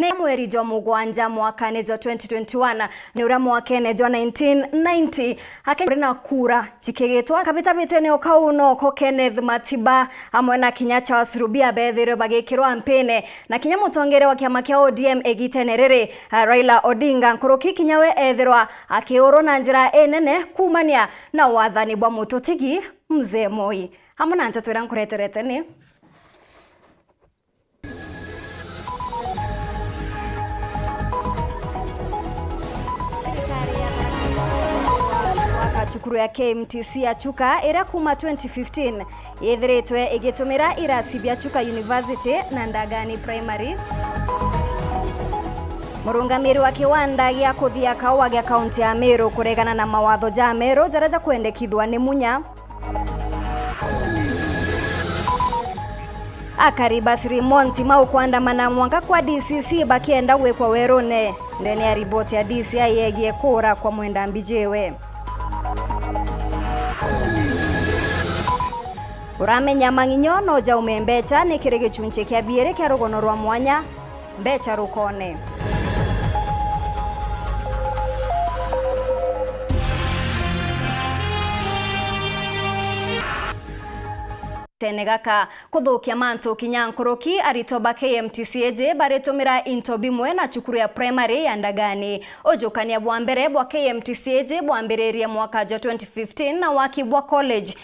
Ni mweri jwa mugwanja mwakani jwa 2021 ni ura mwakene jwa 1990 hakenya na kura chikigitwa kabita bitene okauno ko Kenneth Matiba hamwe na Kinya Charles Rubia bethire bagikirwa mpene na Kinya mutongere wa kiama kia ODM egitenerere Raila Odinga nkoroki Kinyawe ethirwa akioro na njira enene kumania na wathani bwa mututigi Mzee Moi hamwe na Nteto ira nkureterete ni Chukuru ya KMTC ya Chuka ira kuma 2015 yethiritwe igitumira irasibia Chuka University na Ndagani Primary. Murungamiri wa kiwanda gya kuthia kawa gya kaunti ya Meru kuregana na mawatho ja Meru jaraja kuendekithwa ni Munya. Akaribasiri Monti mau kuandamana mwanga kwa DCC bakienda wekwa werone ndeni ya ripoti ya DCI yegie kura kwa mwenda mbijewe. Uramenya manginyo no ja umembecha ni kirege chunche kia biere kia rogono rwa mwanya mbecha rukone. Tenegaka kuthukia mantu kinyankoroki aritoba KMTC baretumira into bimwe na chukuru ya primary ya Ndagani ojukania bwa mbere bwa KMTC bwa mbererie mwaka ja 2015 na waki bwa college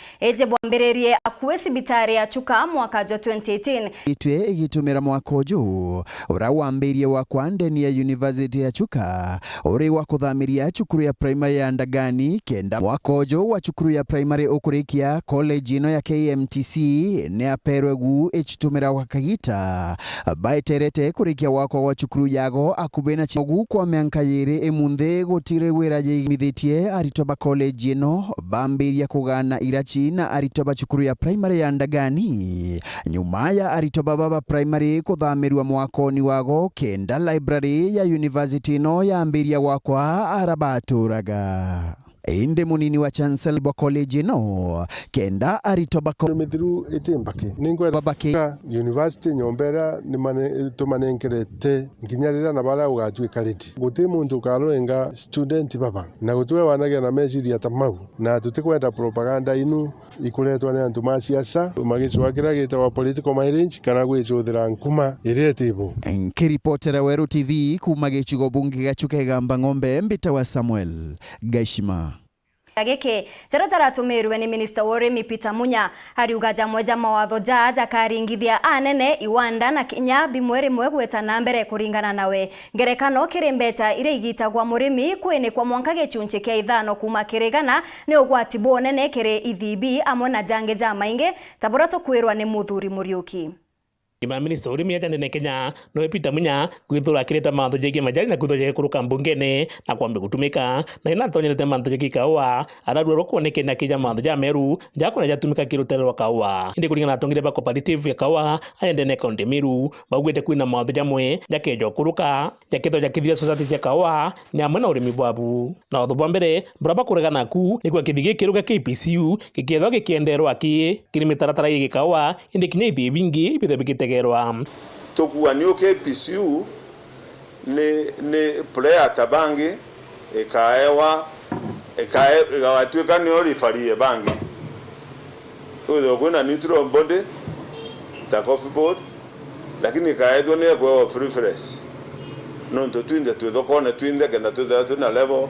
bwa mbererie akuwe sibitari ya Chuka mwaka ja 2018 itwe igitumira mwaka uju ura wambirie wa kwandeni ya University ya Chuka uri wa kuthamiria chukuru ya primary ya Ndagani kenda mwaka uju wa chukuru ya primary ukurikia college ino ya KMTC ne aperwe gu echitumira wakagita baiterete kurikia wako wa chukuru yago akubena chigu kwa mianka yere emunthe gutire wira yimithetie aritoba college ino bambiria kugana irachi na aritoba chukuru ya primary ya Ndagani nyuma ya aritoba baba primary kuthamirwa mwakoni wago kenda library ya university no ya ambiria wakwa arabaturaga inde munini wa chancellor wa college no kenda aritoba metru itembake ningwe babake university nyombera ni mane tumanenkerete nginyarira na bara ugatuwe kaliti guti muntu karoenga student baba na gutwe wanagia na message ya tamau na tutikwenda propaganda inu ikuletwa ni antu maciaca magicwakira gita wa political mileage kana gwicuthira nkuma iretibo nkiripotera Weru TV kuma gicigo bunge gachuke gamba ng'ombe mbita wa Samuel Gaishima Ageke taratara tumerwe ni Minister Woremi Peter Munya hari ugaja moja mawatho jaja karingithia anene iwanda na Kinya bimwere mwegweta na mbere kuringana nawe ngerekano kirembecha ire igitagwa murimi kwene kwa mwanka gechunche kia ithano kuma kiregana ni ugwati bonene kire ithibi amwe na jange ja mainge tabora tukwirwa ni Muthuri Muriuki. Ima Minister Woremi atende Kenya no Peter Munya kwithura kireta mantho jege majali na kwithura kuruka mbungene na kwambe gutumika na ina tonyerete mantho jege kawa ararua rokuoneke na Kenya mantho ja Meru jakona jatumika kiruterwa kawa inde kuringana atongire ba cooperative ya kawa aende ne kaunti Meru bagwete kwina mantho jamwe jakejo kuruka jaketho jakithia society ya kawa nyamwe na urimi bwabu na otho mbere braba kuregana ku ni kwa kithige kiruga KPCU kikethwa gikienderwa ki kirimitaratara yege kawa inde Kinya ithi bingi bithe bikitege tokuwa ni KPCU ni player tabangi ekaewa ekaewatuika ni orifarie bangi uzo kuna neutral body ta coffee board lakini ekaedo ne kwa free fresh nonto twinde twithokone twinde kenda tuna level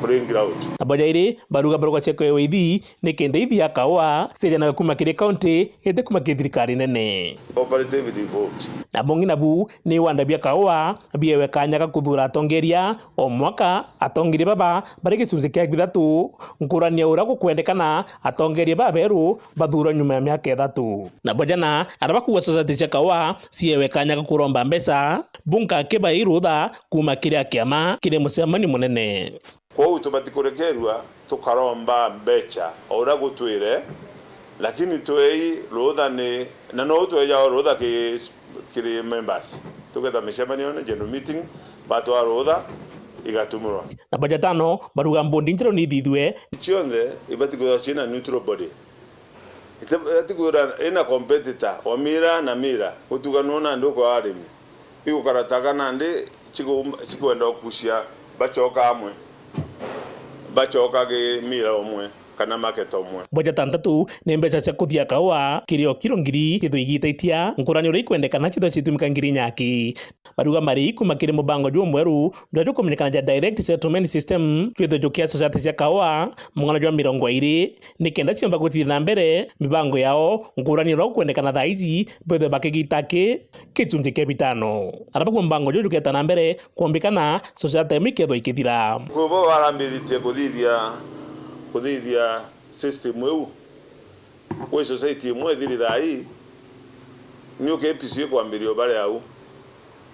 playing ground abajaire baruga cheko weithi ni kende ithi akawa sejana kuma kire county ete kuma kithirikari nene cooperative vote na bongi nabu ni wanda bia kawa biewe kanya kuthura atongeria o mwaka atongire baba bareke sunze kya githatu nkurania ura kukwendekana atongeria baberu bathura nyuma ya miaka ithatu na bajana araba kuwa society ya kawa siewe kanya kuromba mbesa bunka keba irutha kuma kire kiama kire musemani munene kwa utubatikurikeerwa tukaromba mbecha ora gutwire lakini twei rutha ni na no tweja rutha kiri members tuketa mishemanio na general meeting batwa rutha igatumurwa na bajetano baruga mbondi ntiro ni thithwe chionde ibatikura china neutral body ibatikura ina competitor wa mira na mira kutukanona ndo kwa arimi iko karataga nande chikwenda kushia bachoka amwe bachoka ge mira omwe kana market omwe boja tantatu ne mbeca cia kuthia kawa kirio kiro ngiri kithu igitaitia nkurani uri kwendekana chitho chitumika ngiri nyaki baruga mari kuma kiri mubango jwa mweru ndio kumenyekana ja direct settlement system twitho jukia society cia kawa mungano jwa 20 ni kenda chiomba gutithia mbere mibango yao nkurani ro kwendekana thaizi bethe bakigitake kichunje kebitano araba kwa mbango jwa jukia na mbere kuombikana society miketho ikithira kubo barambirite kuthithia system eu we society imwe thiri thai nyuke PCA kwambirio bare au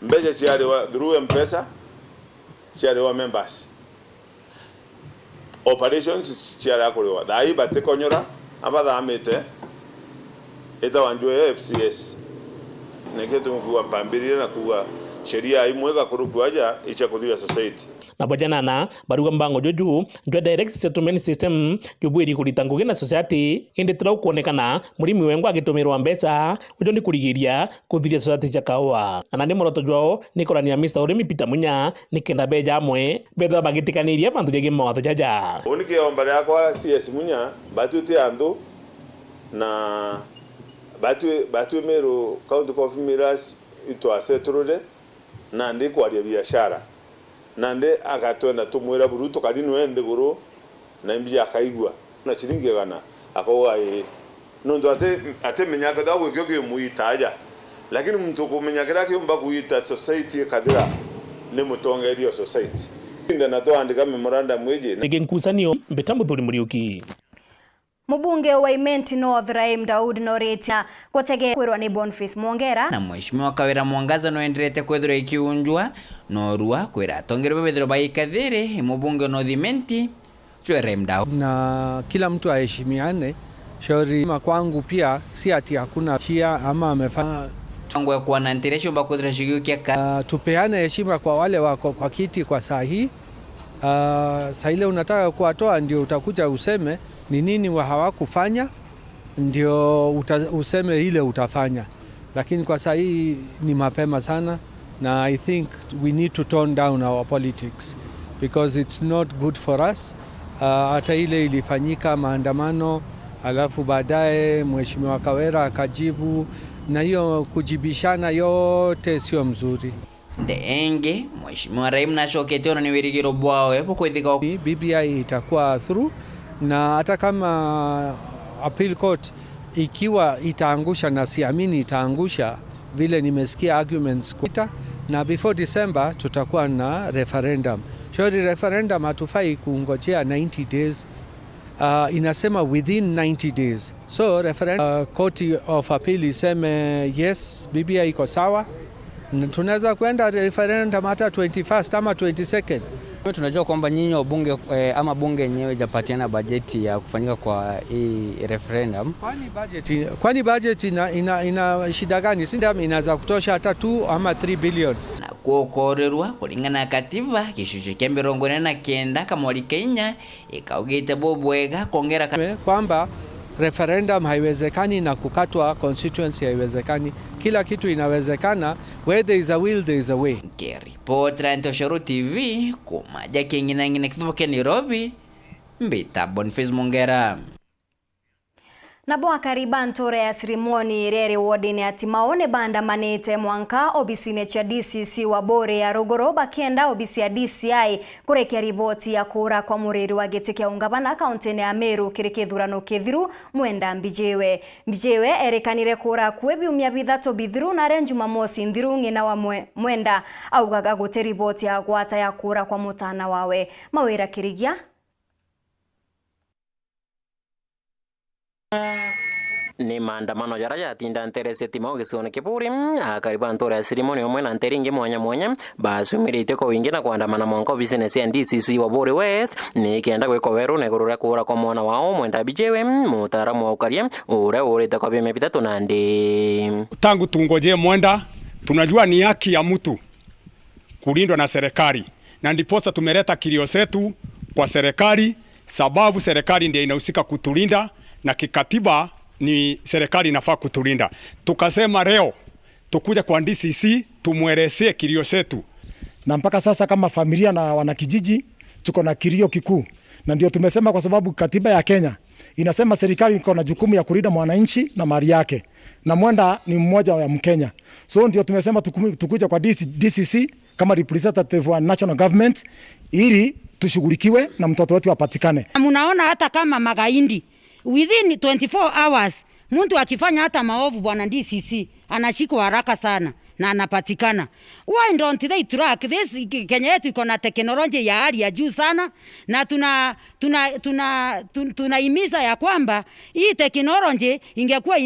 mbeca ciari wa through M-Pesa ciari wa members operations ciari akuriwa thai batikonyora abathamite eta wanjwe FCS neketu kuwa pambiria na kuwa sheria imwe gakurukuaja icha kuthira society na bojanana baruga mbango joju jwa direct settlement system jubwiri kulitanguge na society indi tura kuonekana murimi wengu agitumirwa mbeca ujo ni kurigiria kuthiria society cia kawa na ndi moroto jwao ni korania Mr. Urimi Peter Munya ni kenda beja amwe betha bagitikaniria bantu jege mawatho jaja unike ombare yakwa CS Munya batuti andu na batu mero county of Miras itwa setrude na ndi kwaria biashara nande agatwenda tumwira buruto kalino ende guru na mbia akaigwa na chiringi gana akowa nondo ate menyaka dawo kyo muitaja lakini mtu kumenyakira kyo mba kuita society kadira ne mutongerio society nda nato andika memorandum mweje ngenkusanio betambo thuri muriuki Mbunge wa Imenti North Raim Daud Noretia gotege kwirwa ni Boniface Mwongera na mheshimiwa Kawira Mwangaza no enderete kwethira ikiunjwa no rua kwira tongere bebethiro baikathire mbunge North Imenti chwe Raim Daud na kila mtu aheshimiane. Shauri kwangu pia si ati hakuna chia ama amefanya tangu kwa na ntiresho bakwethira shigio tupeane heshima kwa wale wako kwa kiti kwa saa hii. Saa ile unataka kuwatoa ndio utakuja useme ni nini hawakufanya ndio useme ile utafanya, lakini kwa sasa hii ni mapema sana na I think we need to tone down our politics because it's not good for us. Hata ile ilifanyika maandamano alafu baadaye mheshimiwa Kawira akajibu na hiyo kujibishana yote sio mzuri. Enge mheshimiwa Raim na shoketeo ni wirigiro bwao epo kwethika BBI itakuwa through na hata kama appeal court ikiwa itaangusha na siamini itaangusha vile nimesikia arguments kuita na before December tutakuwa na referendum. Shauri referendum hatufai kungojea 90 days. Inasema within 90 days. So referendum court of appeal iseme yes BBI iko sawa. Tunaweza kwenda referendum hata 21st ama 22nd. Tunajua kwamba nyinyi wabunge ama bunge yenyewe japatiana bajeti ya kufanyika kwa hii referendum. Kwani budget ina shida gani? Si ndio inaweza kutosha hata 2 ama 3 billion. Na kuokorerwa kulingana na katiba gicunjĩ kĩa 49 kamwari Kenya ikaugite bobwega kongera kwamba referendum haiwezekani na kukatwa constituency haiwezekani. Kila kitu inawezekana. Where there is a will there is a way. Reporter Nteto TV kumaja kingine kithuke Nairobi mbita Boniface Mwongera na bwa kariban tore ya sirimoni rere wodini ati maone banda manete mwanka obisine cha DCC wa bore ya Rogoroba kenda obisi ya DCI kurekia riboti ya kura kwa muriri wa gete ungabana kauntini ya Meru kirikithurano kithiru mwenda mbijewe erekanire kura kwebi umyabithato bithiru na renjuma mosi nthiru ngina wa mwenda augaga gute riboti ya gwata ya kura kwa mutana wawe mawira kirigia ni maandamano jara yatinda nterese timao gicione kiburi akariba ntora ya ceremony omwe na nteringi mwanya basumirite ko wingi na kuandamana mwanko business ya DCC wa Bore West ni kenda gwiko Weru negurura kura kwa mwana wao mwenda bijewe mutaramu wa ukaria ura urite kwa bime bitatu nandi tangu tungoje mwenda tunajua ni haki ya mtu kulindwa na serikali na ndiposa tumeleta kilio zetu kwa serikali sababu serikali ndiyo inahusika kutulinda na kikatiba ni serikali inafaa kutulinda. Tukasema leo tukuja kwa DCC tumwelezee kilio zetu. Na mpaka sasa kama familia na wanakijiji tuko na kilio kikuu, na ndio tumesema kwa sababu katiba ya Kenya inasema serikali iko na jukumu ya kulinda mwananchi na mali yake, na Mwenda ni mmoja wa Mkenya. So ndio tumesema tukuja kwa DCC kama representative wa national government ili tushughulikiwe na mtoto wetu apatikane. Mnaona hata kama magaindi within 24 hours mtu akifanya hata maovu bwana DCC anashikwa haraka sana na anapatikana. Why don't they track this? Kenya yetu iko na teknolojia ya hali ya juu sana, na tunahimiza ya kwamba hii teknolojia ingekuwa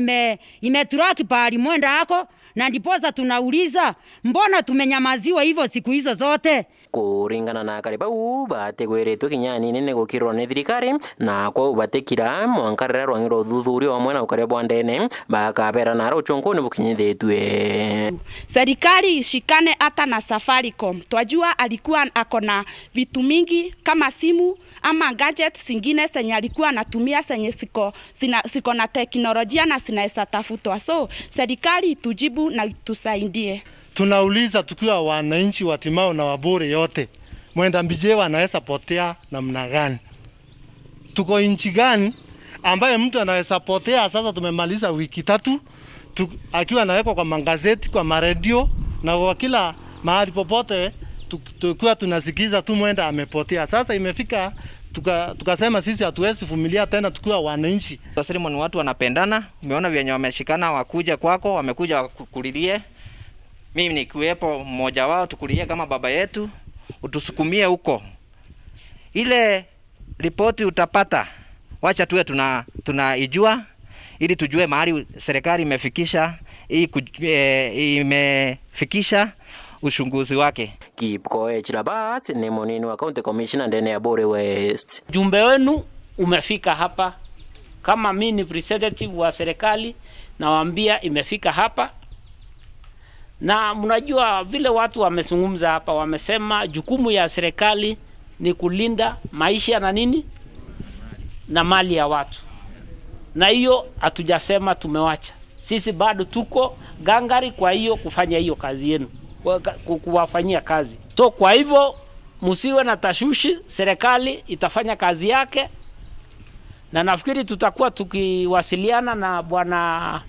imetrack pahali Mwenda yako, na ndiposa tunauliza mbona tumenyamaziwa hivyo siku hizo zote. Kuringana na karibau bategweretwe kinyani nene gukirwo ni thirikari na kwa batekira mwankarira rwangiro thuthurio amwe na ukarebwa ndene bakabera na rochonko ni bukinyithitwe. Serikali ishikane hata na Safaricom. Twajua alikuwa akona vitu mingi kama simu ama gadget zingine zenye alikuwa anatumia zenye siko na teknolojia na zinaweza tafutwa. So serikali tujibu na tusaidie. Tunauliza tukiwa wananchi wa Timao na Wabore yote, Mwenda Mbijewa anaweza potea namna gani? Tuko nchi gani ambaye mtu anaweza potea? Sasa tumemaliza wiki 3 akiwa anawekwa kwa magazeti, kwa maredio na kwa kila mahali popote, tukiwa tunasikiza tu Mwenda amepotea. Sasa imefika tukasema sisi hatuwezi vumilia tena tukiwa wananchi. Wasalimu ni watu wanapendana, umeona vyenye wameshikana wakuja kwako, wamekuja kukulilie. Mimi nikiwepo mmoja wao, tukulie kama baba yetu, utusukumie huko. Ile ripoti utapata, wacha tuwe tunaijua ili tujue mahali serikali imefikisha uchunguzi wake. Kipkoe Chilabat ni monini wa County Commissioner ndani ya Bore West. Jumbe wenu umefika hapa. Kama mimi ni representative wa serikali nawaambia imefika hapa. Na mnajua vile watu wamezungumza hapa, wamesema jukumu ya serikali ni kulinda maisha na nini na mali ya watu. Na hiyo hatujasema tumewacha. Sisi bado tuko gangari kwa hiyo kufanya hiyo kazi yenu, kuwafanyia kazi. So kwa hivyo msiwe na tashushi, serikali itafanya kazi yake. Na nafikiri tutakuwa tukiwasiliana na bwana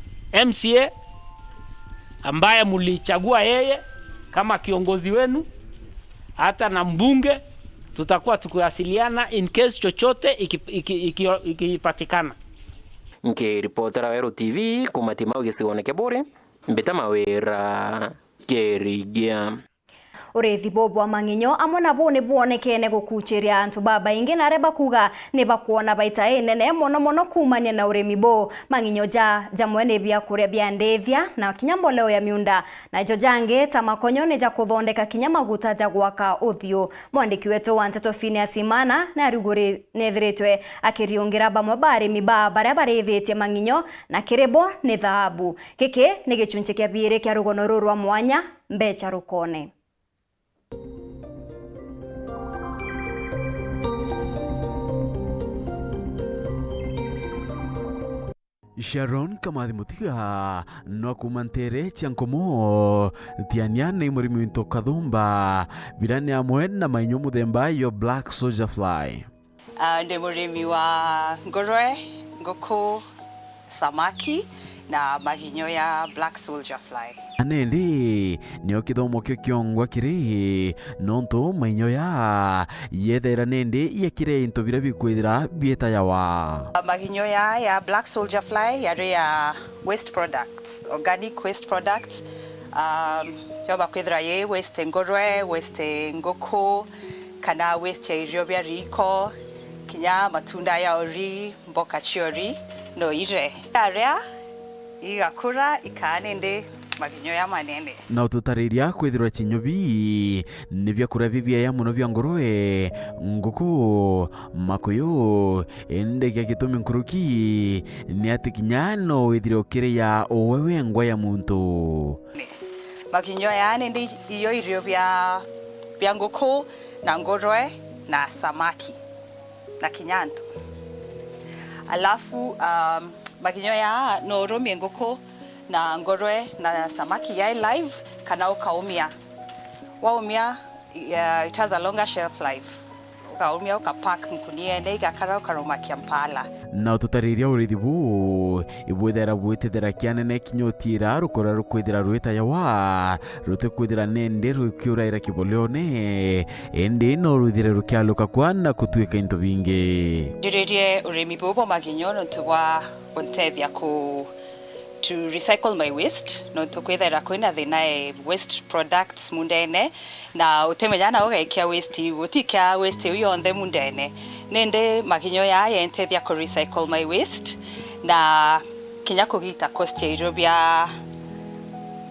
MCA ambaye mlichagua yeye kama kiongozi wenu, hata na mbunge tutakuwa tukiwasiliana in case chochote ikipatikana. Reportera Weru TV kumatimao gisigoneke Bore mbeta mawera kerigia. Urethi bobo amanginyo amona bone buonekene gukuchiria antu baba inge na reba kuga ne bakuona baita nene mono kumanya na uremi bo manginyo jamwene bia kure bia ndethia na kinyambo leo ya miunda na jojange tamakonyo ne ja kuthondeka kinyama guta ja gwaka uthio. Mwandiki wetu wa Nteto Simana na ruguri nethiritwe akiriungira bamwe bari miba baria barethetie manginyo na kirebo ne thahabu. Kiki ni gichunche kia biire kia rugono rurwa mwanya mbecha rukone. Sharon Kamathi Mutiga no kumantere chankomo tianiana imurimi into kadumba birane amwe na mainyo muthemba yo black soldier fly ndi murimi wa ngorwe, ngoko, samaki na maginyo ya black soldier fly. Anendi nio kithomo kyo kiongwa kiri nonto mainyo ya yethera nende yakire into bira bikwithira bieta yawa. Maginyo ya black soldier fly ya waste products, organic waste products. Yoba kwithira ye waste ngorwe, waste ngoko, kana waste ya irio bia riko, kinya matunda ya ori, mboka chiori no ire. Area igakura ikanende maginyo ya manene. Na ututariria kwithirwa chinyobi ni vyakura vivia ya muno vya ngorwe, ngoko, makoyo, endege gitumi nkuruki ni ati kinyano withire kire ya owewe ngwa ya muntu. Maginyo ya nende iyo irio bya ngoko na ngorwe na samaki na kinyanto. Alafu maginyo ya no romi ngoko na ngorwe na samaki yai live kana ukaumia. Waumia it has a longer shelf life. Ukaumia ukapack mkunia igakara ukaromakia mpala. Na tutariria urithi bu ibwethera bwitethera kianene kinyotira rukora rukwithira rwita yawa rutekwithira nende rukiuraira kiboleone ende no ruthire rukialuka kwana kutuika into bingi. Jiririe urimi bobo maginyono tuwa untethia ku to recycle my waste no tukwithira kwina thina waste products mundene na utemenyana ugaikia waste utikia waste uyonthe mundene nende maginyo ya entethia ku recycle my waste na kinya kugita cost ya irobia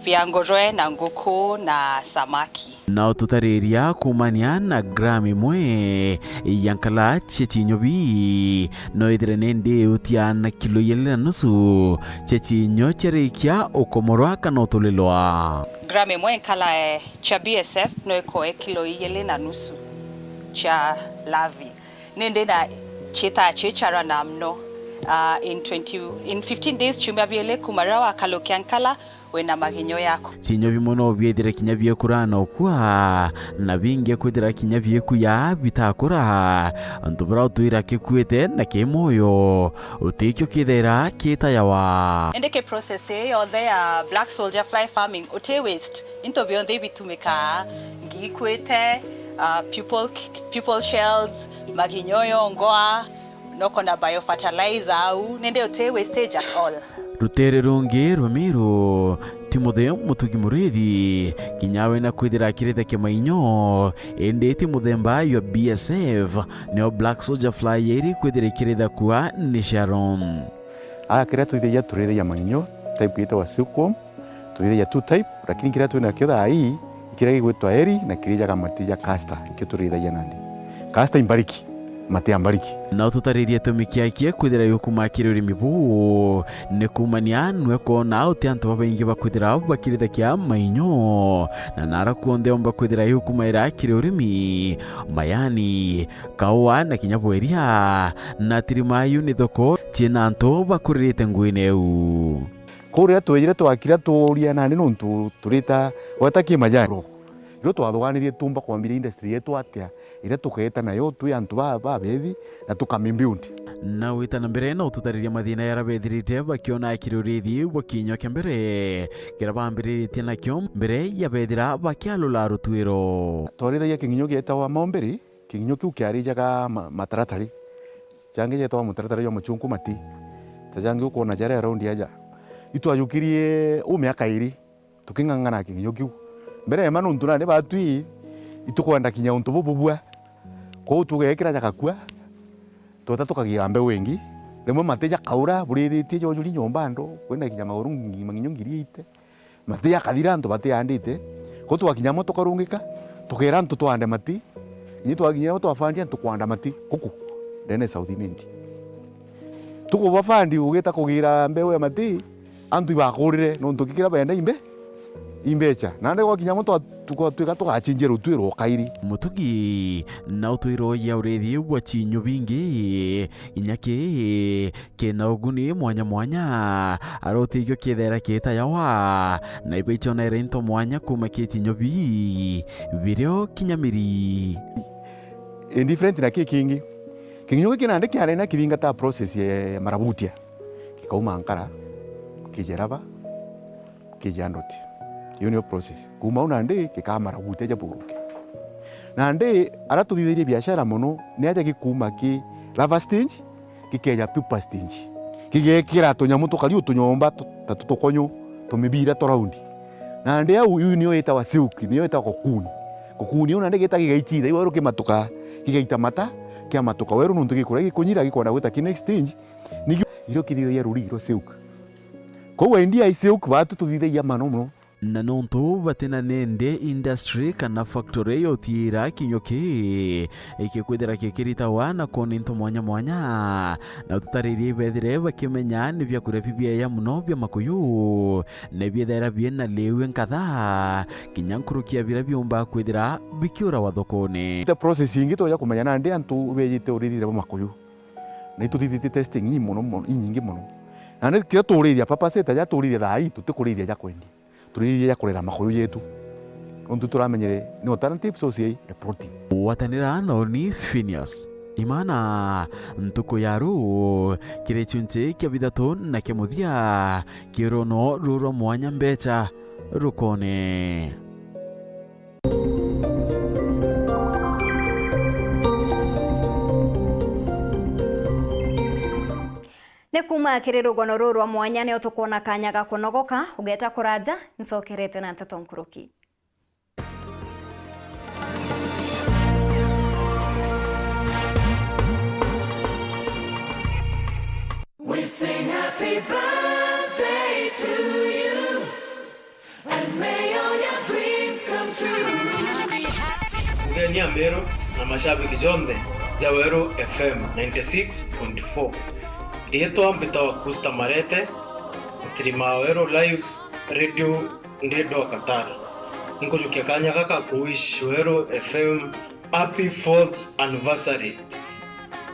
vya ngorwe na nguku na samaki. Na tutariria kumania na gram imwe yankala chechinyo bi no idire nende utiana kilo yele na nusu chechinyo cherekia okomorwa kana otolelwa. Gram imwe nkala cha BSF no iko kilo yele na nusu cha lavi nende na cheta chechara na mno in 15 days chumya biele kumarawa kalokiankala wena maginyo yako chinyo bimono byethire kinya byekurana okwa na binge kwithira kinya byekuya bitakura antubra utuira kikwete na kemoyo utikyo kithera kita yawa endeke process yothe ya black soldier fly farming uti waste into beyond bitumika ngikwete pupil shells maginyoyo ngoa noko na biofertilizer au nende uti wastage at all. Rutere rungi Romero Timotheo mutugi murithi kinyawe na kwithira kiretha kemainyo ende Timothemba yo BSF neo black soldier fly yeri kwithira kiretha kwa ni Sharon kiretu ithia turetha ya mainyo type yetu wa silkworm turetha ya two type lakini kiretu na kiotha hii kiregi gwetwa eri na kirija kama tija caster ikituretha ya nandi caster imbariki matea mbariki na tutaririe tumikiakie kwithira yukumakire urimi bu ne kumania nwe kona uti antu baingi bakwithira bakiritha kia mainyo na nara kuonde omba kwithira yukumaira kire urimi mayani kawa na kinyabweria na tirimayu ni thoko tina antu bakuririte nguine u kuria twejire twakira turia nani nuntu turita wataki majani iro twathganirie tumba kwambira industry yetu atia ire tuketa nayo tu antu ba bethi na tukamimbiundi na witana mbere no tutariria mathina ya rabethirite bakiona kirurithi wakinyo kembere kira bambiritie nakyo mbere ya bethira bakialula rutwiro twarithagia kinginyo gietawa momberi kinginyo kiu kiarijaga mataratari change yetawa mataratari yo muchungu mati tajange ukona jare around yaja itwayukirie umiaka iri tukingangana kinginyo kiu mbere manu ntuna ne batui itukwenda kinya untu bububwa ko tugekira jakakua tota tukagira mbe wengi rimwe mateja kaura burithiti jo juri nyomba ndo kwenda kinya maguru manginyo ngiriite mateja kadira ndo bate andite ko twakinya moto karungika tukera ntu twande mati ni twakinya moto afandi ntu kwanda mati kuku dene South Imwe tuko bafandi ugeta kugira mbe we mati antu ibakurire no ntukikira benda imbecha nande kwa kinya moto twika tugachinjira utwiro kairi mutugi na utwiro ya urethi wa chinyo bingi inyake kena uguni mwanya arotigyo kithera kita yawa na ibecho na rento mwanya kuma chinyo bi video kinyamiri indifferent na kingi kinyo kinande kiare na kivinga ta process ya marabutia kikauma ankara kijeraba kijandoti union process kuma unande kikamara guteja buruke nande aratuthitherie biashara muno ni aja gikuma ki lava stage kikeja pupa stage kigekira tunyamu tukari utunyomba tutukonyo tumibira toraundi nande au union etawa silk niyo etako kukuni unande geta gigaititha iwaro kimatuka kigaita mata kia matuka weru nuntu gikura gikunyira gikona gwita ki next stage ni iro kithithagia ruri silk ko india silk batu tuthithagia mano na nonto batena nende industry kana factory yotira kinyoke ikikwithira kikirita wana koninto mwanya na tutaririe bethire bakimenya ni vya kurefibia ya muno vya makuyu ne byethera biena lewe nkatha kinyankurukia vira byumba kwithira bikiura wathokone the processing to ya kumenya nande antu beyite urithire makuyu na itutithite testing muno nyingi muno na nä kä tå rä ithia papa cä ja tå rä ithia thai tå tä kå rä ithia ja kwendi tå rä ithia ja kå rera makå yå yetu ontå tå ramenyere nä alternative source ya protein watanira noni Phineas imana ntuko yaru kire chunche kia bidhato na kia muthia kirono ruro mwanya mbecha rukone. Nä kuma kä rä rå gono rå rwa mwanya nä o tå kuona kanya ga kå nogoka å geta kå ranja nä cokerete na Nteto Nkuruki. We sing happy birthday to you, and may all your dreams come true. Mgeni Amero na mashabiki jonde ja Weru FM 96.4. Lieto ambita wa kusta marete, streama Weru live radio ndedo Qatar. Niko jukia kanya kaka kuish Weru FM happy 4th anniversary.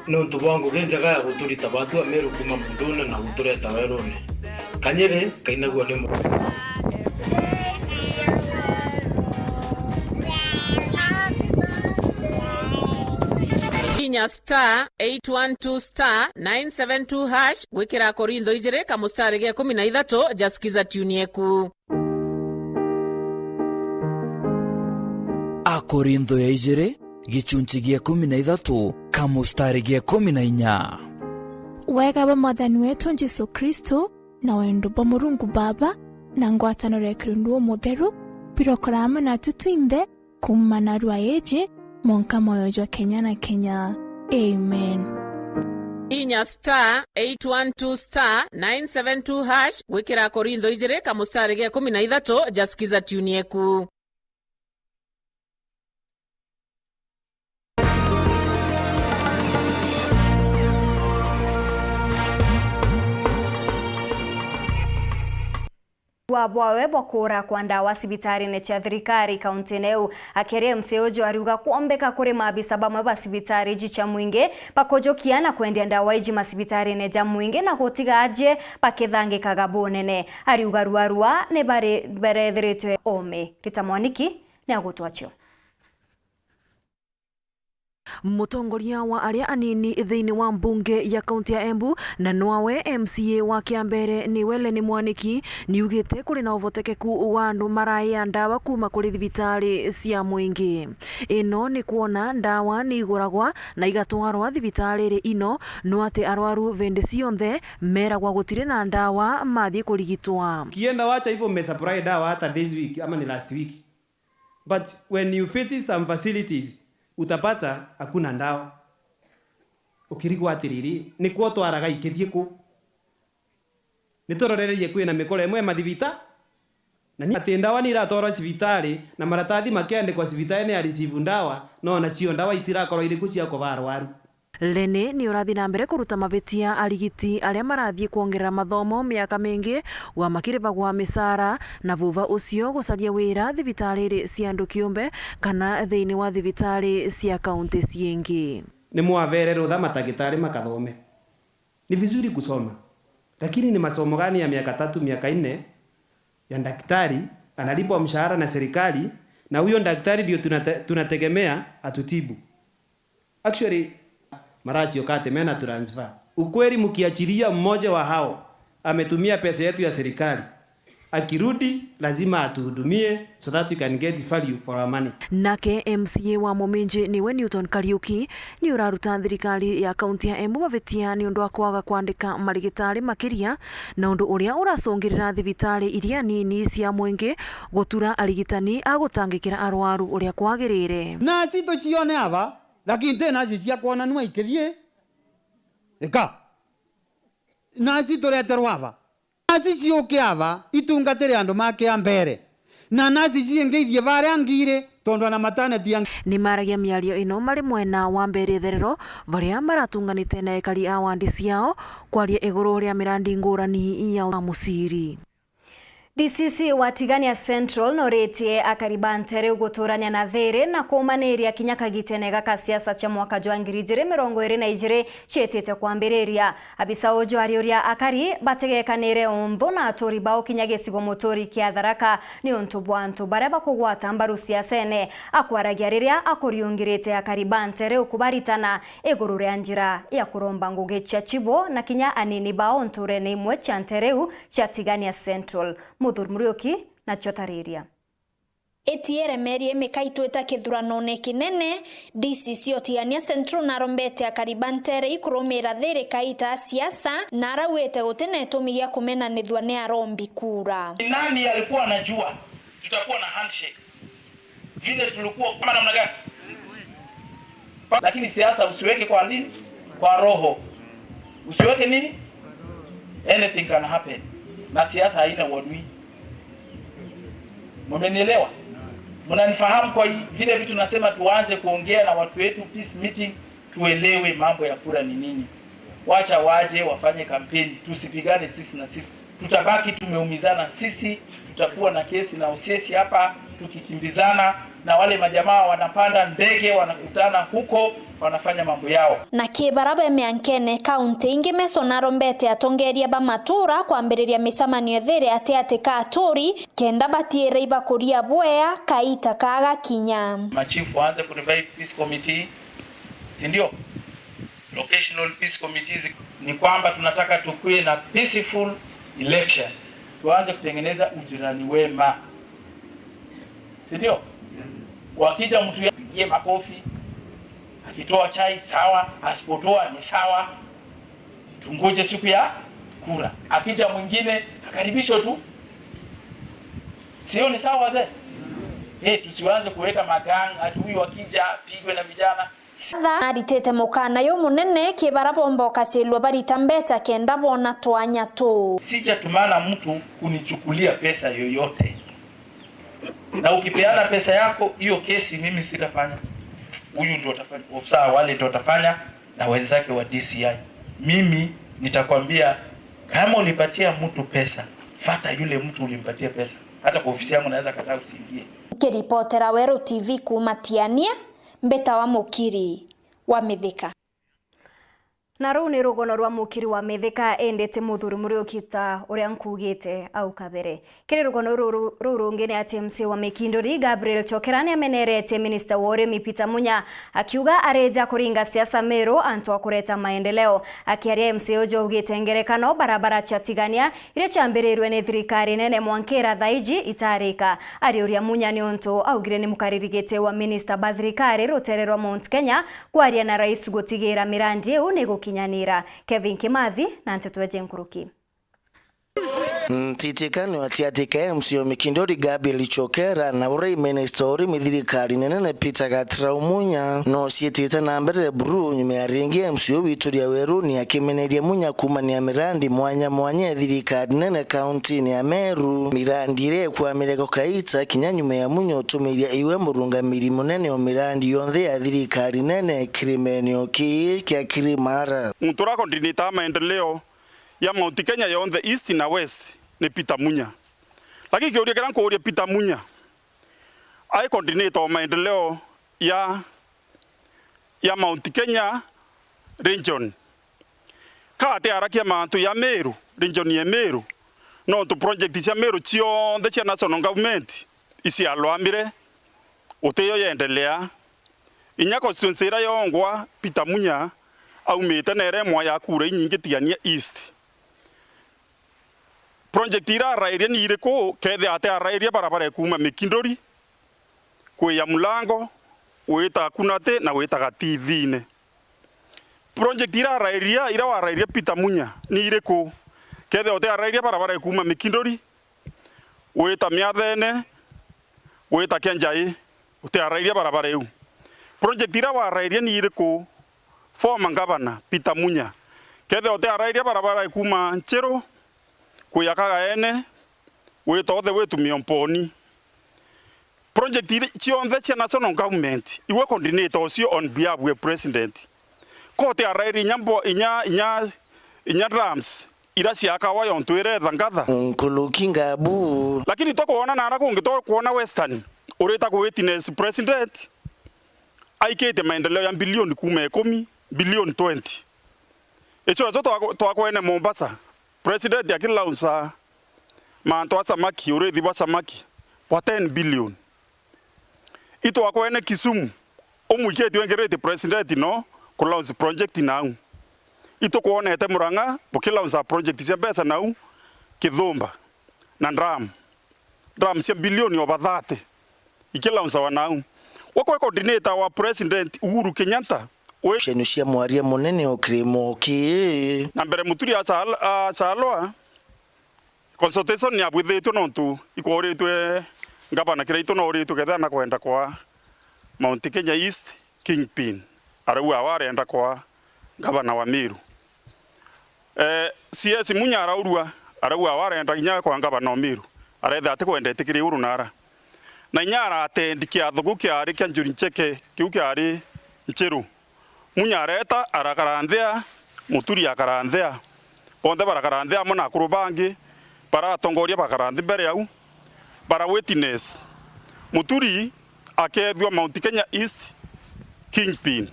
Nontu wangu genja gaya guturi tabatu Ameru kuma munduna na gutureta Werune. Kanyere kainagwa nimo. Kinya star 812 star 972 hash gwikira korintho ijire kamustari gia 13 jasikiza tune yeku. Akorintho ya ijire gichunchi gia 13 kamustari gia 14. Wega ba mwathani wetu Jesu Kristo na wendo ba Murungu Baba na ngwataniro ya Kristo mutheru birokorama na tutwinde kumana rwa eje monka moyo jwa Kenya na Kenya. Amen. Inya star 812 star 972 hash gwikira korintho ijire kamustari gia 13 jasikiza tune yeku. Bwawe bokura kwa ndawa sibitari ne cha thirikari kaunti neu akeria mseojo ariuga kuombeka kuri maabisa bamwe ba sibitari jicha mwinge pakojokiana kwendia ndawa iji masibitari ne ja mwinge na gutiga aje pakethange kagabonene ariuga ruarua ne barethiritwe ome ritamwaniki ne agutwacho. Mutongoria wa aria anini thiini wa mbunge ya kaunti ya Embu na nwawe MCA wa Kiambere ni Wele ni Mwaniki niugite kuri na uvotekeku wa andu maraya ndawa kuma kuri thibitari cia mwingi. Ino ni kuona ndawa ni iguragwa na igatwarwa thibitari ino no ati arwaru vende cionthe meragwa gutire na ndawa mathie kurigitwa. Kienda wacha hivyo mmesupply dawa hata this week ama ni last week, but when you visit some facilities utapata hakuna ndawa. Ukirigwa atiriri ni kwo twaraga ikithie ku ni tororererie kwina mikore imwe mathibita na ni ati ndawa ni iratorwa cibitari na maratathi makiandikwa cibitari ni arisivu ndawa no na cio ndawa itirakorwo iriku cia kubarwaru. Lene ni urathi na mbere kuruta mavetia arigiti aria marathie kuongerera mathomo miaka mingi wa makirivagwa misara na vuva ucio gucaria wira thibitari cia andu kiumbe kana thiini wa thibitari cia kaunti ciingi. Ni mwavere rutha matagitari makathome. Ni vizuri kusoma, lakini ni masomo gani ya miaka 3 miaka 4 ya daktari analipwa mshahara na serikali na huyo daktari ndio tunategemea atutibu. Actually marachi okate mena transfer. Ukweli mkiachilia mmoja wa hao ametumia pesa yetu ya serikali, akirudi lazima atuhudumie so that we can get value for our money. Nake MCA wa Momenje niwe Newton Kariuki ni uraruta thirikari ya kaunti ya Embu mavetia ni undu wa kwaga kwandika marigitari makiria na undu uria uracungirira thibitari iria nini cia mwingi gutura arigitani agutangikira arwaru uria kwagirire. Na sito chione ava lakini tena cia kuona nwa ikithie eka naci tureterwo ava naci ciuke ava itungatire andu make ambere na naci ciengeithie varia ngire tondu na maternity ni maragia miario ino mari mwena wa mbere therero varia maratunganite na ekari a wandi ciao kwaria iguru ria mirandi ngurani ya musiri. DCC wa Tigania Central noretie akaribantere uguturania na there na kumanĩria kinya kagitene gaka siasa cha mwaka jwa 2022 chetete kwambĩrĩria abisa ojo arioria akari bategekanire ontho na atori bao kinya gĩcigo mũtũri kia Tharaka ni onto bwanto bare bakugwata mbaru siasene akwaragia riria akuriungirite akaribantere ukubaritana iguru ya njira ya kuromba ngugi cha chibo na kinya anini bao nturene imwe cha ntereu cha Tigania Central. Muthur Murioki na Chotariria. Etiere merie mekaitweta kithurano kinene DCC Tigania Central na rombete akaribantere ikurumira there kaita siasa na arawete Nteto migia kumena nithwa ne arombi kura. Nani alikuwa anajua tutakuwa na handshake vile tulikuwa kama namna gani? Lakini siasa usiweke kwa nini? Kwa roho. Usiweke nini? Anything can happen. Na siasa haina uadui. Mmenielewa? Mnanifahamu kwa vile vitu nasema tuanze kuongea na watu wetu peace meeting tuelewe mambo ya kura ni nini. Wacha waje wafanye kampeni, tusipigane sisi na sisi. Tutabaki tumeumizana sisi, tutakuwa na kesi na usesi hapa tukikimbizana na wale majamaa wanapanda ndege wanakutana huko wanafanya mambo yao. Na kibaraba meankene kaunti ingi mesonaro mbete atongeria ba matura kwambiriria misamanio there ate ka atori kenda batiere ibakuria bwea kaita kaga kinya. Machifu waanze ku revive peace committee. Si ndio? Locational peace committees ni kwamba tunataka tukue na peaceful elections. Tuanze kutengeneza ujirani wema. Si ndio? Wakija mtu yapigie makofi, akitoa chai sawa, asipotoa ni sawa. Tungoje siku ya kura. Akija mwingine akaribishwe tu. Sio ni sawa wazee? Tusianze kuweka magang ati huyu wakija pigwe na vijana. Aritete mukana yo munene kibarabo mboka chelwa baritambeta kenda bona twanya to. Sija tumana mtu kunichukulia pesa yoyote. Na ukipeana pesa yako hiyo kesi mimi sitafanya. Huyu ndio atafanya. Ofisa wale ndio atafanya na wenzake wa DCI. Mimi nitakwambia kama ulipatia mtu pesa, fata yule mtu ulimpatia pesa. Hata kwa ofisi yangu naweza kataa usiingie. Kiripotera Weru TV kumatiania mbeta wa mukiri wa Mithika. Na rũu nĩ rũgono rwa mũkiri wa Mithika endete Muthuri Murioki ta ũrĩa nkugĩte au kabere. Kĩrĩ rũgono rũu rũngĩ nĩ atĩ MC wa Mikindori Gabriel Chokera nĩamenerete Minister wa ũrĩmi Peter Munya akiuga areja kũringa siasa Meru anto kureta maendeleo. Akiaria MC ũcio augĩte ngerekano barabara cia Tigania iria ciambĩrĩirio nĩ thirikari nene Mwankĩra thaiji itarĩka. Arĩũria Munya nĩ onto augire nĩ mũkaririgĩte wa Minister ba thirikari rũtere rwa Mount Kenya kwaria na rais gũtigĩra mirandi ĩyo nĩ kinyanira. Kevin Kimathi na Nteto Jenkuruki. Ntitikani watiatika MC wa Mikindori Gabriel Chokera na urei Minister wa ũrĩmi thirikari nene Peter Munya no sietete na mbere buru nyume aringi MC wituria Weru ni akimeneria Munya kumania mirandi mwanya thirikari nene county ni ya Meru mirandi ile kwa mireko kaita kinyanyume ya Munya utumiria iwe murungamiri munene wa mirandi yonthe ya thirikari nene Krimenio kia Kirimara. Mturako ndinita maendeleo ya Mount Kenya yonthe east na west ni Peter Munya. Lakini kiuria kera nkuuria Peter Munya ai coordinator maendeleo ya Mount Kenya region. Kate arakia mantu ya Meru region ya Meru no to project cia Meru cionthe cia national government isi alwamire uteyo yendelea inya constituency ira yongwa Peter Munya aumite nere mwa ya kura nyingi Tigania east. Project ira rairia ni iriko kethe ate rairia barabara kuma Mikindori kuya Mulango weta Kunate na weta Gatithine. Project ira wa rairia Peter Munya ni iriko kethe ate rairia barabara kuma Mikindori weta Miathene weta Kenjai ate rairia barabara eu. Project ira wa rairia ni iriko former governor Peter Munya kethe ate rairia barabara kuma Nchero kuya Kagaene weta othe wetu Miomponi. Project cionthe cia national government iwe coordinator ocio on behalf of president kote arairi nyambo inya drums ira ciakawa yontwire thangatha nkulukinga bu lakini tokuona nara kungi tokuona Western ureta ku witness president aikete maendeleo ya bilioni 10 bilioni 20 echo twakwene Mombasa president akilausa manto wa samaki urethi wa samaki wa 10 billion ito akwene Kisumu omwiketi wengerete president no kulausa project nau ito kuonete Murang'a bukilausa project cia pesa nau Kithumba na Ndram cia bilioni over 30 ikilausa wanau wakwe coordinator wa president Uhuru Kenyatta shenu cia mwaria munene okrimo ki na mbere muturi acaloa consultation ya bwithitwe nontu ikoritwe ngabana kiraitu no ritu gethana kwenda kwa Mount Kenya East Kingpin arau awarenda kwa ngabana wa Meru CS Munyara urua arau awarenda inya kwa ngabana wa Meru aretha ati kwendete kiri uru nara na nyara atendikia thugu kiari kya njuri cheke kiu kiari nchiru Munyareta arakaranthea muturi akaranthea bonde barakaranthea mona kurubangi para tongoria bakaranthi mbere au para witness muturi akethwa Mount Kenya East Kingpin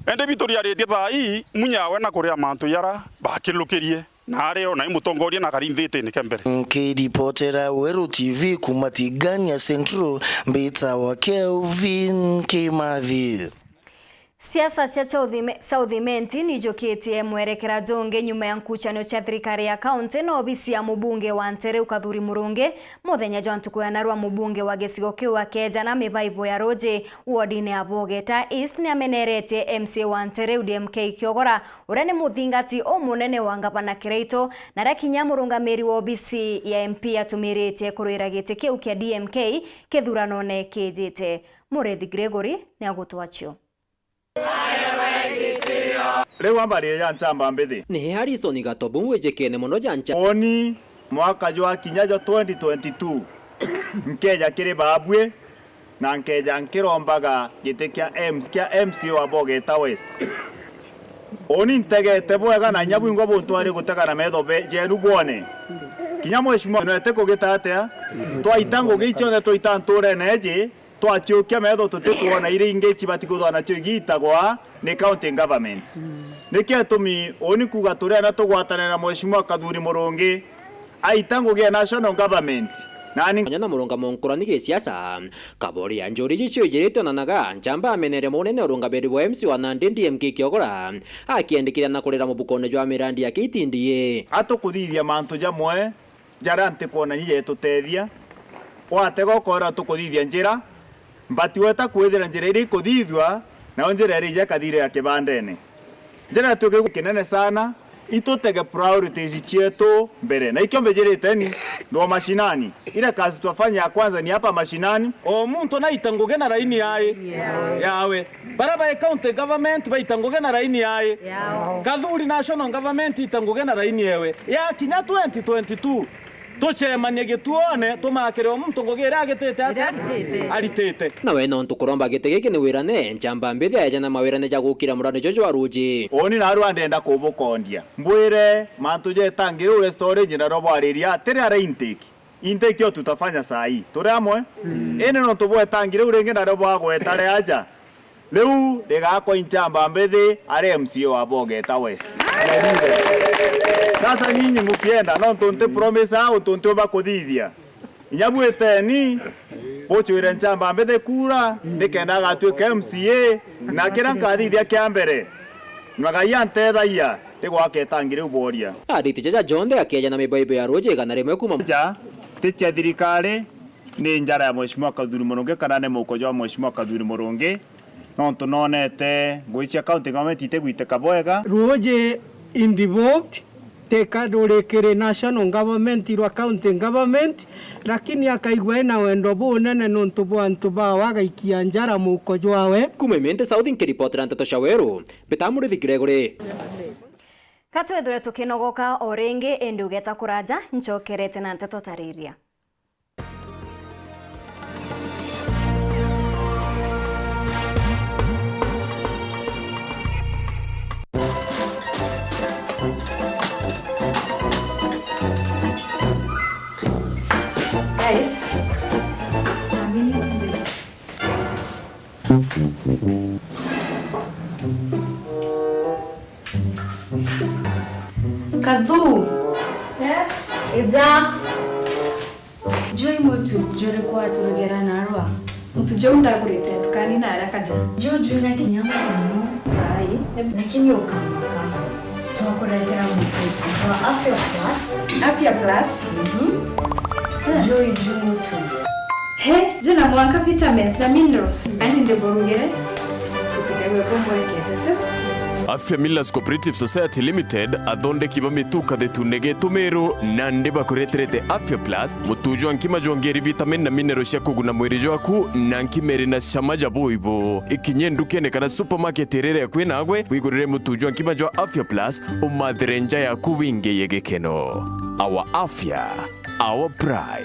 ende Victoria retie thai munyawe na kuria mantu yara bakilukirie na areo na imutongoria na karinthite ni kembere nkiripotera Weru TV kumatigania Central mbita wa Kelvin Kimathi. Siasa cia South nijoketie mwerekera jonge nyuma ya nkuchanio cia thirikari ya kaunti na obisi ya mubunge wa Ntere Ukathuri Murungi muthenya jwa ntuku ya narua mubunge wa gicigo kiu akeja na mibaibo ya roje wardine ya Bogeta East ni ameneretie MC wa Ntere UDMK Kiogora uria ni muthingati o munene wa ngabana Kiraito na rakinya murungamiri wa obisi ya MP atumirite kurwira giti kiu kia DMK kithurano ne kijite Murethi Gregory ni agutwachio Rewa mbari ya nchamba mbithi ni Harrison Gatobu wejekene muno janja oni mwaka jwa kinyajo 2022 nkeja kiri babwe na nkeja nkirombaga gite kia MC wa Bogeta West oni ntegete bwega na nyabu ngo buntu ari gutega na metho jenu bwone kinya mweshimo nete kugita atia twaitango gichone twitanture neji twachiokia metho tutikuona ire ingechi batikuthana cio igitagwa ni county government niki tumi oni kuga turia na tugwatana na mweshimo Kathuri Murungi aitango gia national government nani na murunga monkurani ge siasa kabori ya njori jicio jirito nanaga njamba amenere munene urungaberi wa MC wa Nandi DMK Kiogora akiendikira na kurira mubukone jwa mirandi ya kitindie atukuthithia mantu jamwe jarante kuona niye tutethia watego kora tukuthithia njira mbati weta kwethera njira iri kuthithwa na njira iri jakathire ya kibandene njira tuge kinene sana itutege priorities chietu mbere na ikyo mbejirite ni ndo mashinani ile kazi twafanya ya kwanza ni hapa mashinani o muntu na itanguge na raini yawe baraba county government baitanguge na raini yae Kathuri national government itanguge na raini yewe ya kinya 2022 tuchemanie gituone tumakire omuntu ngogera agitete aritete na we no ntukuromba gite giki ni wirane njamba mbithi aja na mawirane ja gukira murano jojo wa ruji oni naru andenda kubukondia mbwire mantu je tangire ule storage na robo ariria tere ara intake yo tutafanya saa hii turi amwe ene no tubwe tangire urenge na robo agwetare aja leu ndegakwa njamba mbithi ari MC wa Bogeta West sasa nyinyi mukienda no ntonte promise au ntonte bakuthithia nyabwete ni bochwire njamba mbithi kura ndikenda gatwike MCA na kira ngathithia kia mbere magaia ntethaia tigwake tangire uboria aditi jaja jonde akeja na mibaibo ya roje kana rimwe kuma ja ticha thirikari ni njara ya Mheshimiwa Kathuri Murungi kana ne mukojo wa Mheshimiwa Kathuri Murungi no tunonete gwicha county government itegwite kabwega roje involved tekadolekere national government irwa county government lakini akaigwa ena wendo bunene nontu bwantu ba wagaikia njara mukojo wawe kumemente South nkiripotera Nteto cia Weru Murethi Gregory katwethire tukinogoka o ringi endi ugeta kuraja nchokerete na Nteto tariria Kadhu. Yes. Eza. Joy motu jore kwa turugera narwa. Mtujo ndakurete tukani na arakaja. Jojo na kinyama kuno. Ai. Lakini ukama. Tunakuletea mtu wa Afya Plus. Afya Plus. Joy motu. He, juna mwaka vitamins na minerals. Andi ndeborugere. Kutegewe kombo ekete. Afya Millers Cooperative Society Limited athondeki ba mituka thetunege tumero na ndeba kureterete Afya Plus mutujo ankima jongeri vitamin na minerals ya kuguna mwiri jwaku na nkimere na shamaja boibo ikinye ndukene kana supermarket rere yakwe nagwe wigurire mutujo ankima jwa Afya Plus umadrenja ya kuwinge yegekeno. Our Afya, our pride.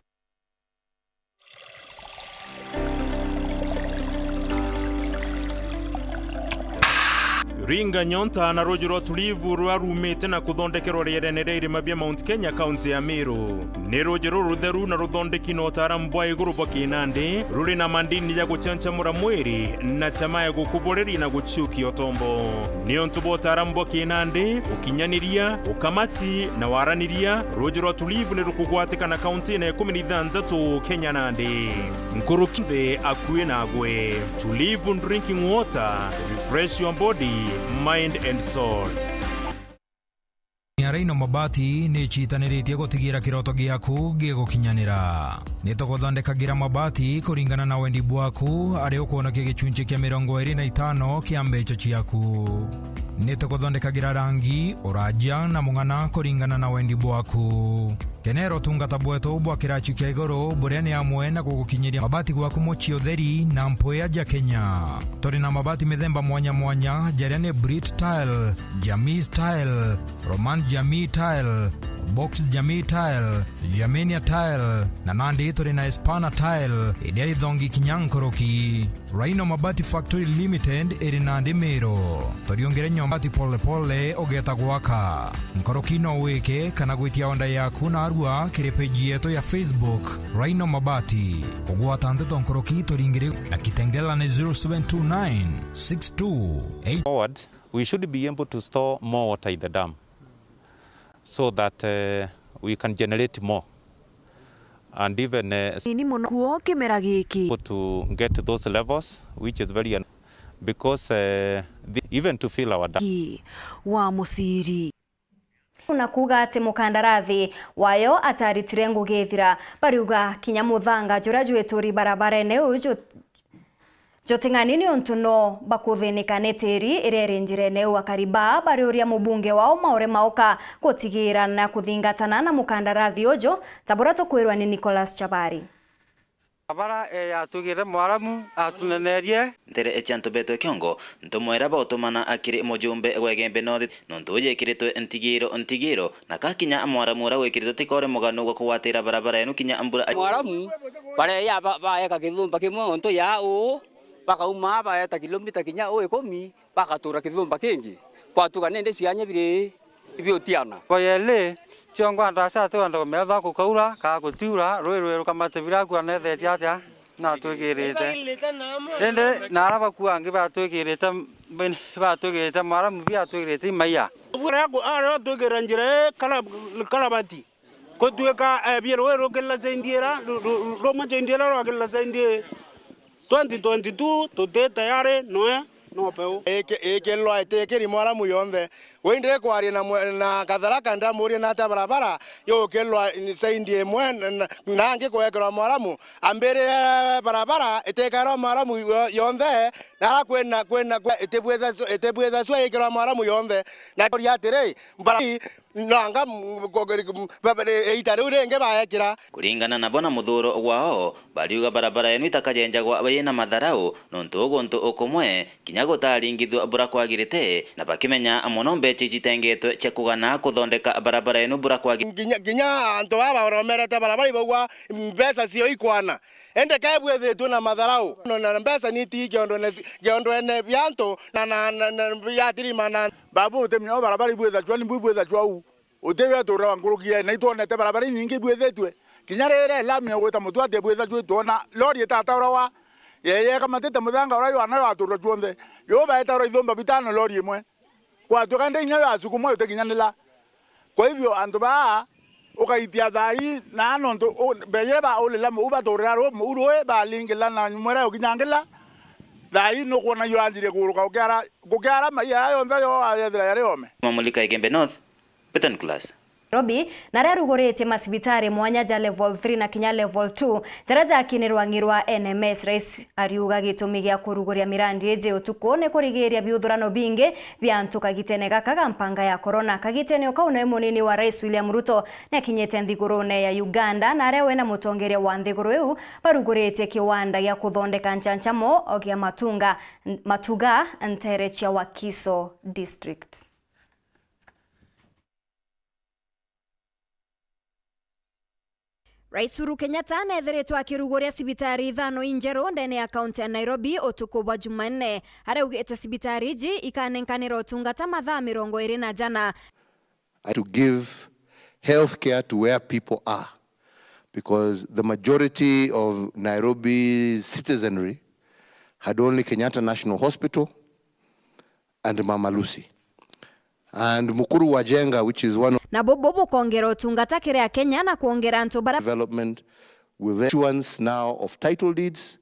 Ringa nyonta na rojiro tulivu rwarumite na kuthondekerwo rierenere irima bia Mount Kenya kaunti ya Meru. Ni rojiro rutheru na ruthondeki no taaramu bwa iguru bwa kinandi ruri na mandini ya guchanchamura mwiri na chama ya gukuboreri na guchukia tombo. Ni ontu bwa taaramu bwa kinandi ukinyaniria ukamati na waraniria rojiro tulivu ni rukugwatika na kaunti na 16 Kenya nandi. Nkurukinde akuye nagwe tulivu drinking water, refresh your body, mind and soul. Araino mabati ni chitaniritie gutigira kiroto giaku gigukinyanira. Nituguthondekagira mabati kuringana na wendi bwaku ari ukuona gicunjĩ kia 25 kia mbeca ciaku. Nituguthondekagira rangi, uraja na mung'ana kuringana na wendi bwaku. Kenero tungata bwetu bwa kirachi kia iguru buria ni amwe na gugukinyiria mabati gwaku mochi utheri na mpoya ja Kenya. Turi na mabati mithemba mwanya mwanya jaria ni Brit Tile, Jamii Tile, Roman Jamii Tile, Box Jamii Tile, Jamenia Tile na nandi turi na Espana Tile iria ithongi kinyankoroki. Rhino Mabati Factory Limited iri nandi Meru. Turiongere nyambati pole pole ogeta gwaka. Nkoroki no wike kana gwitia onda yaku na arua kiri page yetu ya Facebook Rhino Mabati. Kugwata Nteto nkoroki turingire na kitengela ni 0729 62 Forward, we should be able to store more water in the dam so that we can generate more and even to get to those levels, which is very because even to fill our dam. Wa musiri unakuga ati mukandarathi wayo ataritire ngugithira bariuga kinyamuthanga jura jweturi barabara ene uju joting'anini ontuno bakuthinika ni tiri irerenjire neu akariba bariuria mubunge wao maore mauka gutigira na kuthingatana na mukandarathi ujo tabura tukwirwa ni Nicholas Chabari. Abara ya tugire mwaramu atunenerie ntere echanto beto kiongo ntomwera botomana akiri mujumbe gwegembe nodi nontoje kirito ntigiro na kakinya mwaramu ra wekirito tikore mugano gwa kuwatira barabara enu kinya ambura mwaramu bare ya ba ya kakithumba kimwe onto ya o bakauma ba ya kilomita kinya o 10 bakatura kithumba kingi kwatuka nende cianya bire ibiotiana boyele chongwa ndasa to ndo metha ku kaura ka gutiura rwirwe rukamate biraku anethetia atia na twigirite ende na araba kuangi batwigirite batwigirite mara mubi atwigirite maiya bura ko ara twigira njire kala bati ko tweka biro rogela zaindiera roma zaindiera rogela zaindie 2022 to tayari no peu eke lo ite ri mara mu yonde wende ko ari na kadharaka nda muri na ta barabara yo ke lo saindie mwen na nge ko ekra mara mu ambere barabara ite karo mara mu yonde na kwena ite bweza so ekra mara mu yonde na ko yatere bara nanga babere itare urenge baekira kuringana na bona muthuro gwao bariuga barabara yenu itakajenjagwa bayena madharau nonto okomwe gutaringithwa bura kwagirite na bakimenya amonombe chitengeto chekugana kuthondeka barabara enu bura kwagirite ginya anto baba romerete barabara ibogwa mbesa sio ikwana ende kaibwe thetu na madharau na mbesa ni ti giondo ene byanto na yatiri mana babu temnya barabara ibwe za chwa utewe to rangurukia na itonete barabara nyingi ibwe thetwe kinya rere lamya gweta mutu ate ibwe za chwa tona lori tata rawa yeye kama tete muthanga ora yona ya turo tuonde yo baeta ora ithomba bitano lori imwe kwa tukande nya ya suku moyo tekinyanila kwa hivyo andu ba ukaitia thai na nonto beyere ba ole la mu ba toraro mu uroe ba lingila na mwera ukinyangila thai no kuona yo anjire kuruka ukara mai ayo ntha yo ayethira yari ome Mamulika Igembe North Beton Class Nairobi nararugorete masibitari mwanya ja level 3 na kinya level 2 taraja kinirwangirwa NMS rais ariuga gitumi gya kurugoria mirandi eje utuko ne kurigeria biuthurano binge byantu kagitene gakaga mpanga ya corona kagitene ukauna munini wa rais William Ruto na kinyete nthigurune ya Uganda na arewe na mutongeria wa nthiguru eu barugorete kiwanda gya kuthondeka nchanchamo ogya matuga Nteto wa Kiso district. Rais Uhuru Kenyatta nethiritwo akirugoria sibitari ithano injeru ndene ya kaunti ya Nairobi utuku wa Jumanne araugite sibitari iji ikanenkanira utungata mathaa 24 to give health care to where people are, because the majority of Nairobi's citizenry had only Kenyatta National Hospital and Mama Lucy. And Mukuru Wajenga, which is one of na bobo kuongera utungata kiria Kenya na kuongera ntobara development with the issuance now of title deeds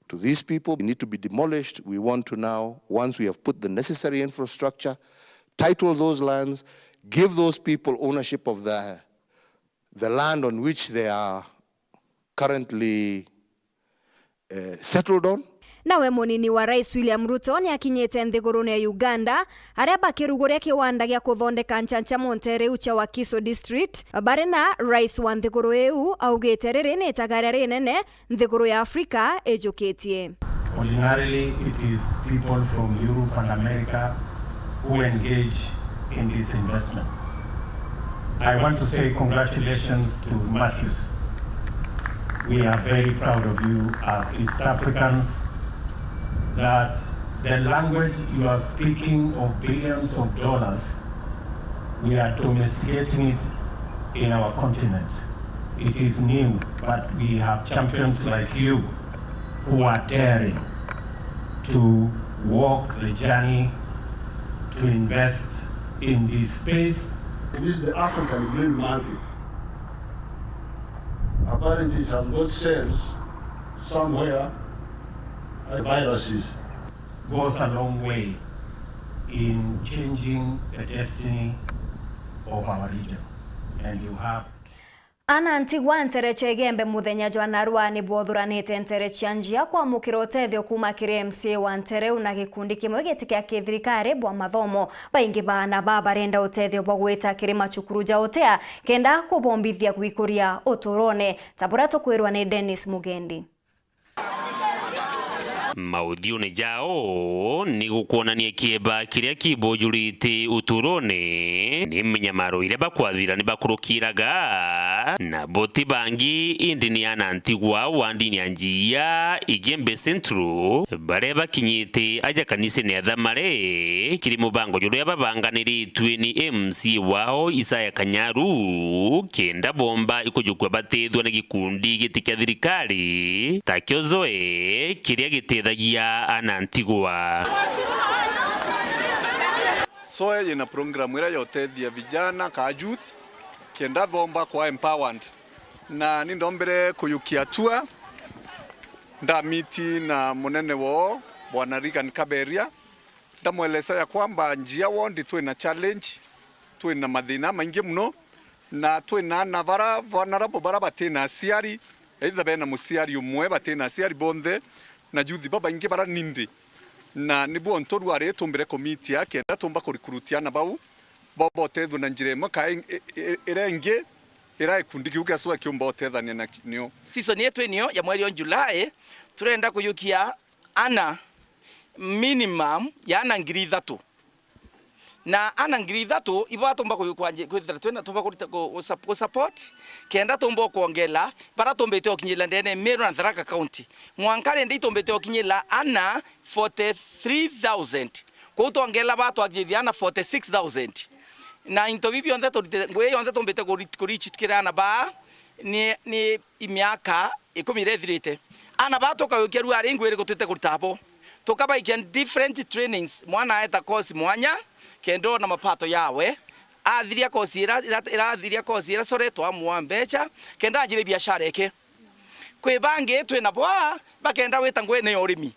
to these people need to be demolished. We want to now, once we have put the necessary infrastructure, title those lands, give those people ownership of the land on which they are currently settled on. Nawe munini wa rais William Ruto ni akinyete nthigurune ya Uganda aria bakirugoria kiwanda gya kuthondeka nchanchamo Nteto wa Kiso district bare na rais wa nthiguru eu augite riri ni tagaria rinene nthiguru ya Afrika ejukitie. Ordinarily it is people from Europe and America who engage in these investments. I want to say congratulations to Matthews. We are very proud of you as East Africans, that the language you are speaking of billions of dollars, we are domesticating it in our continent. It is new, but we have champions like you who are daring to walk the journey to invest in this space. This is the African green market. Apparently it has got cells somewhere. Viruses goes a long way in changing the destiny of our region, and you have Ana Ntigwa Nteto Igembe muthenya jwa narua ni bwothuranite Nteto njia kwa mukira utethio kuma kiri MCA wa Nteto na gikundi kimwe gitikia kithirikari bwa mathomo baingi bana barenda utethio bwa gwita kiri macukuru ja utea kenda kubombithia gwikuria uturone tabura tukwirwa ni Dennis Mugendi. Maudhione jao ni gukuonania kieba kiria kibojurite uturone ni mnyamaro ile bakwathira ni bakurukiraga na boti bangi indini Ana Ntigwa wandini anjia Igembe Central bare bakinyite aja kanise ne athamare kiri mubango juru babanganiritwe ni MC wao Isaya Kanyaru kenda bomba ikujukwa batethwa na gikundi gitikya thirikari takyozoe kiria gite ya Ana Ntigwa. So ina programu ira yote ya vijana ka youth kenda bomba kwa empowered na nindombere kuyukiatua ndamiti na munene wo bwana Regan Kaberia ndamweleza ya kwamba njia wondi tu ina challenge tu ina madhina maingi mno na tu ina navara vulnerable bara batena siari either bena musiari umwe batena siari bonde na youth baba inge bara nindi na nibu ontoru are tumbere committee yake ndatumba kurikurutiana bau bobo tedu na njiremo ka irenge ira ikundi kiuka so akiomba tethania na nio season yetu enio ya mwezi wa Julai turenda kuyukia ana minimum ya ana ngiri 3 na ana ngiri 3 ibo tumba kuyukwanje kwithira twena tumba ku support kenda tumbo kuongela para tumbete okinyila ndene Meru na Tharaka County mwankale ndi tumbete okinyila ana 43,000 kwa utongela batu akithia ana 46,000 na into bibi yonde ngwe yonde tumbete kurichi tukirana ba ni imiaka 10 rethirite ana batoka yokeru ari ngwere gutete kurtabo tukabaikia different trainings mwana aeta course mwanya kendo na mapato yawe athiria course irathiria course ira soretwa mwambecha kenda ajire biashara eke kwe bange twe na bwa bakenda weta ngwe ne urimi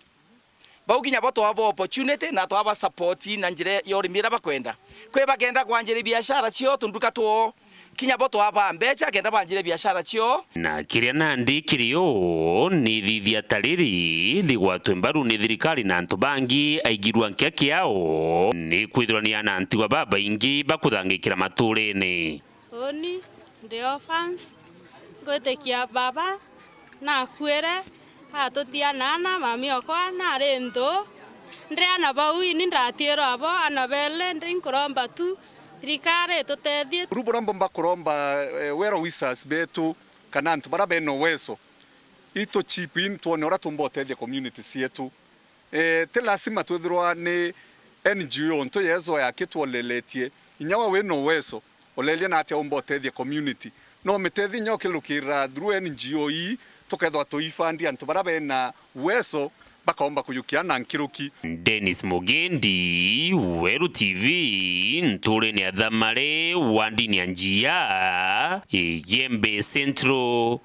bauginya boto abo opportunity na to aba support na njire yorimi ra bakwenda kwe bagenda kwanjire biashara cio tunduka to kinya boto aba mbecha kenda banjire biashara cio na kiria nandi kirio ni thithia tariri ligwatwe mbaru ni thirikari na antu bangi aigirwa nkia kiao ni kwithirania na antigwa baba ingi bakuthangikira maturene oni ndio fans gotekia baba na kwere atutia nana mami okwa na rendo ndriana baui ni ndatiro abo anabele ndrinkuromba tu thirikari tutethie ruburombo mbakuromba wero wisas betu kana antu bara beno weso ito chipin tuone ora tumbotethia community cietu te lazima twithirwa ni NGO nto yezo ya kitwoleletie inyawa weno weso olelia na atia umbotethia community no metethi nyokilukira through NGO yi tukethwa tuifandi antu bara bena weso bakomba kuyukiana nkiruki. Dennis Mugendi, Weru TV, Ntureni Adhamare, Wandini Anjia, Yembe Central,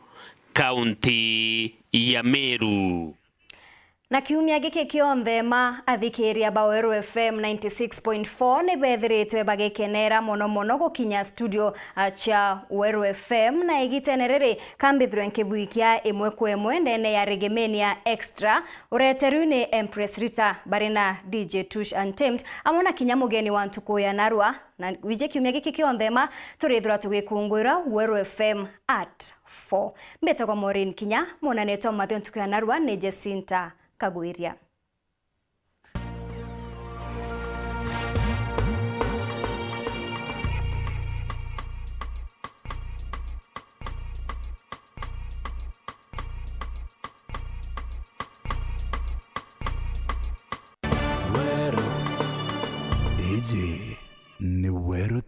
County ya Meru. Na kiumia giki kionthe ma athikiria ba Weru FM 96.4 ni bethiritwe bagikenera mono gukinya studio cha Weru FM na igitenerere kambithirwe nkibui kia imwe kwa imwe ndene ya Regemenia Extra ureteru ni Empress Rita barina DJ Tush Untamed amona kinya mugeni wa ntuku ya narua na wije kiumia giki kionthe ma turithura tugikungwira Weru FM at 4 mbeta kwa Maureen Kinya mona neto mathio ntuku ya narua ni Jacinta Kaguiria. Weru, iji ni Weru